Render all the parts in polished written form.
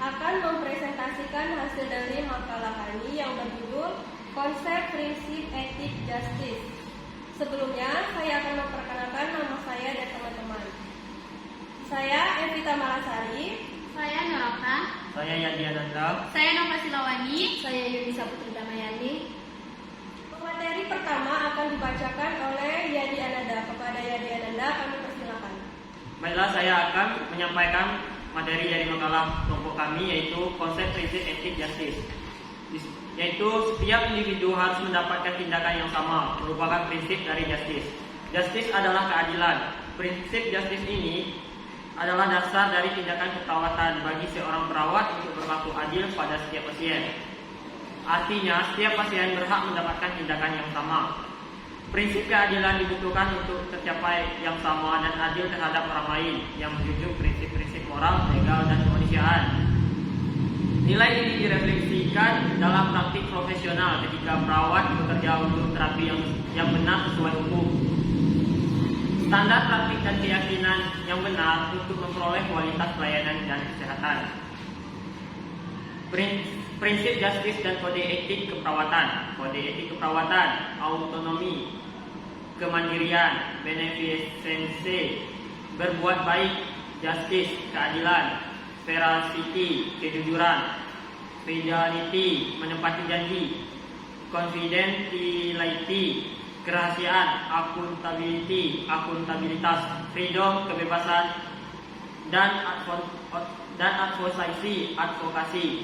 akan mempresentasikan hasil dari makalah kami yang berjudul Konsep Prinsip Etik Justice. Sebelumnya, saya akan memperkenalkan nama saya dan teman-teman. Saya Evita Malasari. Saya Nurokta. Saya Yadi Ananda. Saya Nova Silawani. Saya Yunisa Putri Damayani. Materi pertama akan dibacakan oleh Yadi Ananda. Kepada Yadi Ananda kami persilakan. Baiklah, saya akan menyampaikan materi dari makalah kelompok kami, yaitu konsep prinsip etik justice. Yaitu setiap individu harus mendapatkan tindakan yang sama, merupakan prinsip dari justice. Justice adalah keadilan. Prinsip justice ini adalah dasar dari tindakan keperawatan bagi seorang perawat untuk berlaku adil pada setiap pasien. Artinya, setiap pasien berhak mendapatkan tindakan yang sama. Prinsip keadilan dibutuhkan untuk tercapai yang sama dan adil terhadap orang lain yang menjunjung prinsip-prinsip moral, legal, dan kemanusiaan. Nilai ini direfleksikan dalam praktik profesional ketika perawat bekerja untuk terapi yang benar sesuai hukum. Standar praktik dan keyakinan yang benar untuk memperoleh kualitas pelayanan dan kesehatan. Prinsip justice dan kode etik keperawatan. Kode etik keperawatan, autonomi, kemandirian, benefisensi, berbuat baik, justice, keadilan, veracity, kejujuran, fidelity, menepati janji, confidentiality, kerahasiaan, accountability, akuntabilitas, freedom, kebebasan, dan advokasi.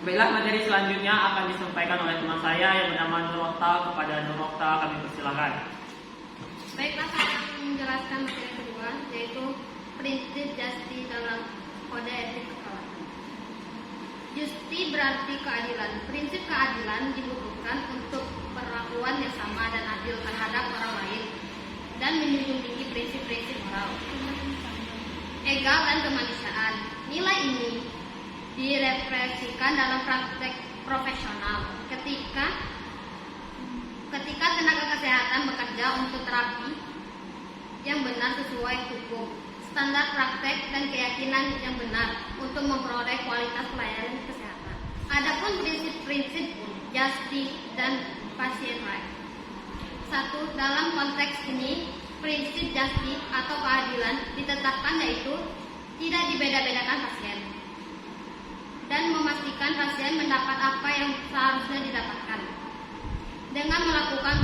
Baiklah, materi selanjutnya akan disampaikan oleh teman saya yang bernama Nurokta. Kepada Nurokta kami persilakan. Baiklah, saya akan menjelaskan materi kedua, yaitu prinsip justice dalam kode etik keperawatan. Justice berarti keadilan. Prinsip keadilan dibutuhkan untuk perlakuan yang sama dan adil terhadap orang lain dan menjunjung tinggi prinsip-prinsip moral, egal, dan kemanusiaan. Nilai ini direfleksikan dalam praktek profesional ketika tenaga kesehatan bekerja untuk terapi yang benar sesuai hukum, standar praktek, dan keyakinan yang benar untuk memperoleh kualitas pelayanan kesehatan. Adapun prinsip-prinsip justice dan patient right. 1. Dalam konteks ini, prinsip justice atau keadilan ditetapkan yaitu tidak dibeda-bedakan pasien dan memastikan pasien mendapat apa yang seharusnya didapatkan. Dengan melakukan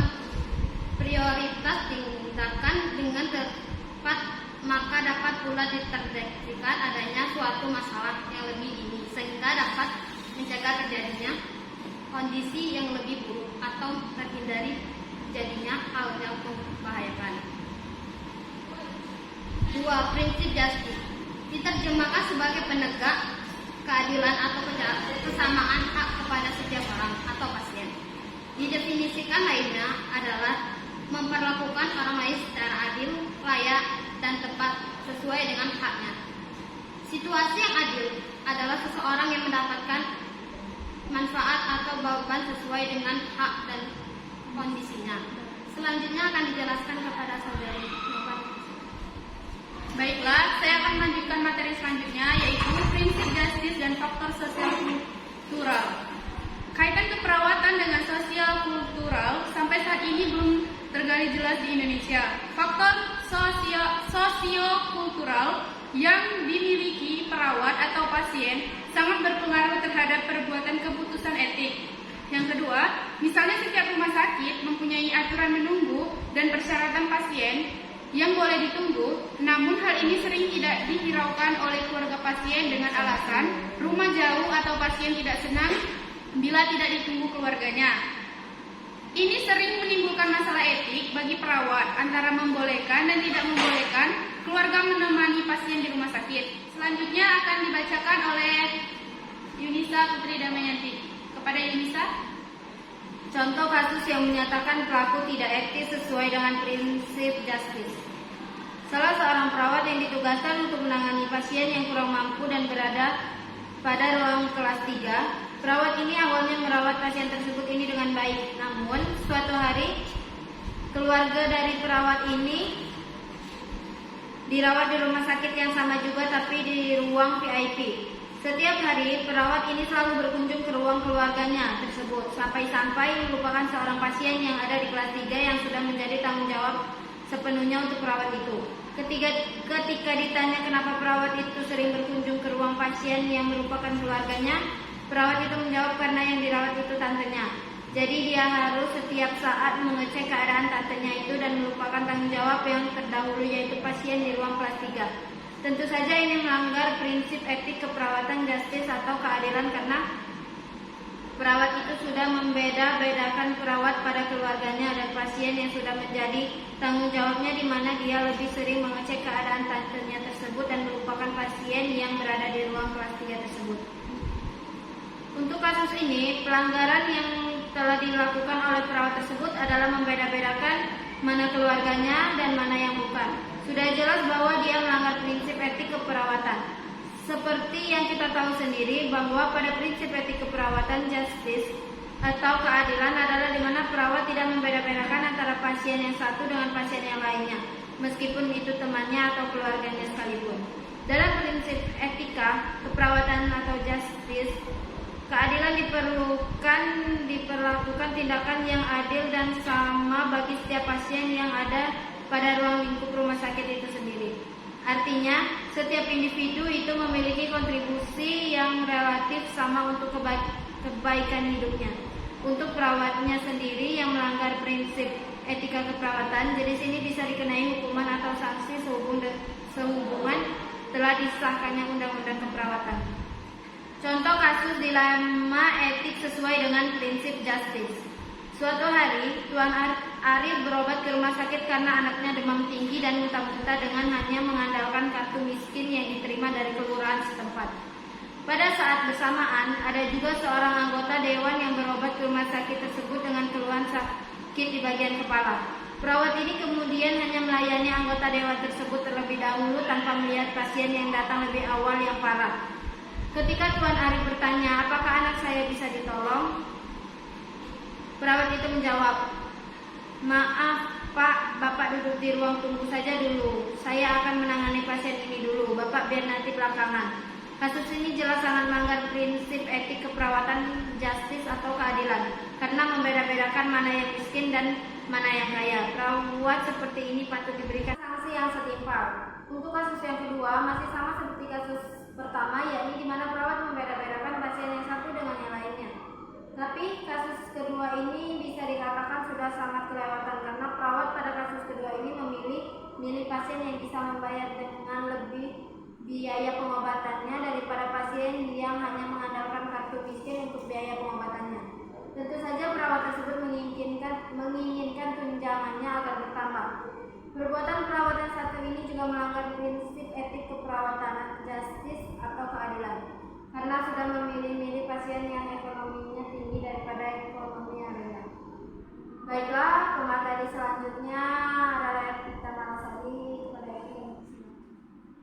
prioritas tindakan dengan tepat, maka dapat pula dideteksikan adanya suatu masalah yang lebih dini sehingga dapat mencegah terjadinya kondisi yang lebih buruk atau terhindari terjadinya hal yang membahayakan. 2. Prinsip justice diterjemahkan sebagai penegak keadilan atau kesamaan hak kepada setiap orang atau pasien. Didefinisikan lainnya adalah memperlakukan orang lain secara adil, layak, dan tepat sesuai dengan haknya. Situasi yang adil adalah seseorang yang mendapatkan manfaat atau beban sesuai dengan hak dan kondisinya. Selanjutnya akan dijelaskan kepada saudari Nova. Baiklah, saya akan melanjutkan materi selanjutnya, yaitu prinsip justice dan faktor sosial kultural. Kaitan keperawatan dengan sosial kultural sampai saat ini belum tergali jelas di Indonesia. Faktor sosio-kultural yang dimiliki perawat atau pasien sangat berpengaruh terhadap perbuatan keputusan etik. Yang kedua, misalnya setiap rumah sakit mempunyai aturan menunggu dan persyaratan pasien yang boleh ditunggu, namun hal ini sering tidak dihiraukan oleh keluarga pasien dengan alasan rumah jauh atau pasien tidak senang bila tidak ditunggu keluarganya. Ini sering menimbulkan masalah etik bagi perawat antara membolehkan dan tidak membolehkan keluarga menemani pasien di rumah sakit. Selanjutnya akan dibacakan oleh Yunisa Putri Damayani. Kepada Yunisa. Contoh kasus yang menyatakan pelaku tidak etis sesuai dengan prinsip justice. Salah seorang perawat yang ditugaskan untuk menangani pasien yang kurang mampu dan berada pada ruang kelas 3. Perawat ini awalnya merawat pasien tersebut ini dengan baik. Namun, suatu hari keluarga dari perawat ini dirawat di rumah sakit yang sama juga tapi di ruang VIP. Setiap hari, perawat ini selalu berkunjung ke ruang keluarganya tersebut, sampai-sampai melupakan seorang pasien yang ada di kelas 3 yang sudah menjadi tanggung jawab sepenuhnya untuk perawat itu. Ketika ditanya kenapa perawat itu sering berkunjung ke ruang pasien yang merupakan keluarganya, perawat itu menjawab karena yang dirawat itu tantenya. Jadi dia harus setiap saat mengecek keadaan tantenya itu dan melupakan tanggung jawab yang terdahulu yaitu pasien di ruang kelas 3. Tentu saja ini melanggar prinsip etik keperawatan justice atau keadilan karena perawat itu sudah membeda-bedakan perawat pada keluarganya dan pasien yang sudah menjadi tanggung jawabnya, di mana dia lebih sering mengecek keadaan tantenya tersebut dan melupakan pasien yang berada di ruang kelas 3 tersebut. Untuk kasus ini, pelanggaran yang telah dilakukan oleh perawat tersebut adalah membeda-bedakan mana keluarganya dan mana yang bukan. Sudah jelas bahwa dia melanggar prinsip etik keperawatan. Seperti yang kita tahu sendiri bahwa pada prinsip etik keperawatan justice atau keadilan adalah di mana perawat tidak membeda-bedakan antara pasien yang satu dengan pasien yang lainnya, meskipun itu temannya atau keluarganya sekalipun. Dalam prinsip etika keperawatan atau justice, keadilan diperlakukan tindakan yang adil dan sama bagi setiap pasien yang ada pada ruang lingkup rumah sakit itu sendiri. Artinya, setiap individu itu memiliki kontribusi yang relatif sama untuk kebaikan hidupnya. Untuk perawatnya sendiri yang melanggar prinsip etika keperawatan, jenis ini bisa dikenai hukuman atau sanksi sehubungan telah disahkannya Undang-Undang Keperawatan. Contoh kasus dilema etik sesuai dengan prinsip justice. Suatu hari, Tuan Arif berobat ke rumah sakit karena anaknya demam tinggi dan muntah-muntah dengan hanya mengandalkan kartu miskin yang diterima dari kelurahan setempat. Pada saat bersamaan, ada juga seorang anggota dewan yang berobat ke rumah sakit tersebut dengan keluhan sakit di bagian kepala. Perawat ini kemudian hanya melayani anggota dewan tersebut terlebih dahulu tanpa melihat pasien yang datang lebih awal yang parah. Ketika Tuan Arif bertanya, apakah anak saya bisa ditolong? Perawat itu menjawab, maaf Pak, Bapak duduk di ruang tunggu saja dulu. Saya akan menangani pasien ini dulu, Bapak biar nanti belakangan. Kasus ini jelas sangat melanggar prinsip etik keperawatan justice atau keadilan, karena membeda-bedakan mana yang miskin dan mana yang kaya. Perawat seperti ini patut diberikan sanksi yang setimpal. Untuk kasus yang kedua, masih sama seperti kasus pertama, yakni di mana perawat membeda-bedakan pasien yang satu dengan yang lainnya. Tapi kasus kedua ini bisa dikatakan sudah sangat kelewatan karena perawat pada kasus kedua ini memilih pasien yang bisa membayar dengan lebih biaya pengobatannya daripada pasien yang hanya mengandalkan kartu miskin untuk biaya pengobatannya. Tentu saja perawat tersebut menginginkan tunjangannya agar bertambah. Perbuatan perawat yang satu ini juga melanggar prinsip etik keperawatan justice atau keadilan, karena sudah memilih-milih pasien yang ekonominya tinggi daripada ekonomi yang rendah. Baiklah, pemateri selanjutnya adalah kita Malasari kepada Eki.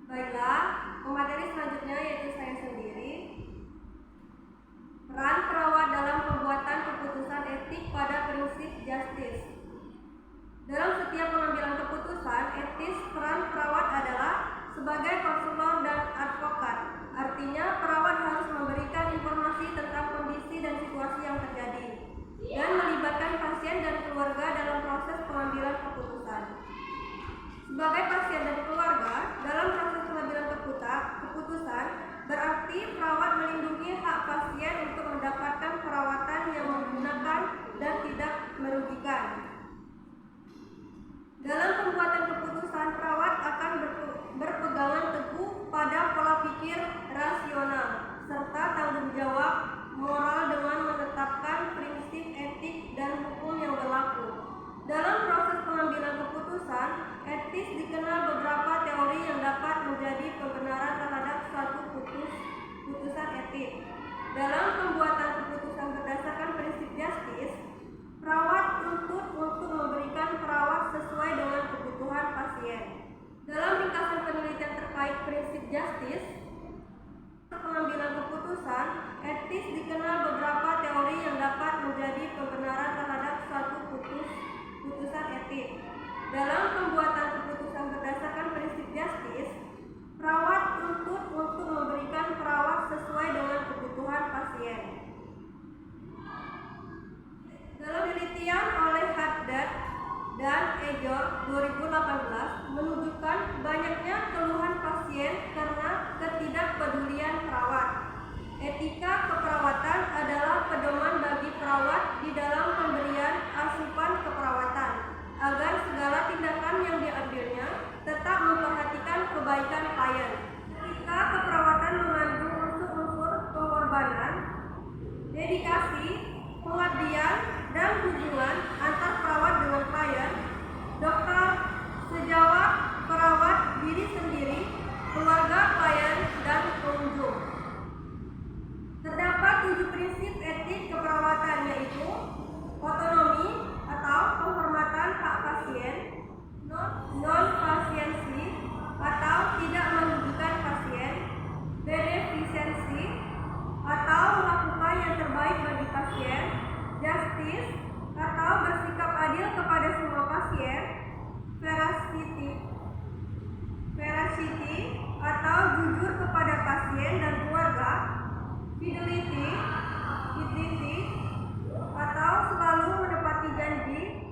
Baiklah, pemateri selanjutnya yaitu saya sendiri. Peran perawat dalam pembuatan keputusan etik pada prinsip justice. Dalam setiap pengambilan keputusan etis, peran perawat adalah sebagai konselor dan advokat. Artinya, perawat harus memberikan informasi tentang kondisi dan situasi yang terjadi dan melibatkan pasien dan keluarga dalam proses pengambilan keputusan. Sebagai pasien dan keluarga, dalam proses pengambilan keputusan, berarti perawat melindungi hak pasien untuk mendapatkan perawatan yang menggunakan dan tidak merugikan. Dalam pembuatan keputusan, perawat akan berpegangan teguh pada pola pikir rasional.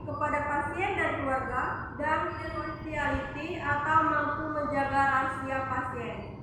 kepada pasien dan keluarga, dan confidentiality atau mampu menjaga rahasia pasien.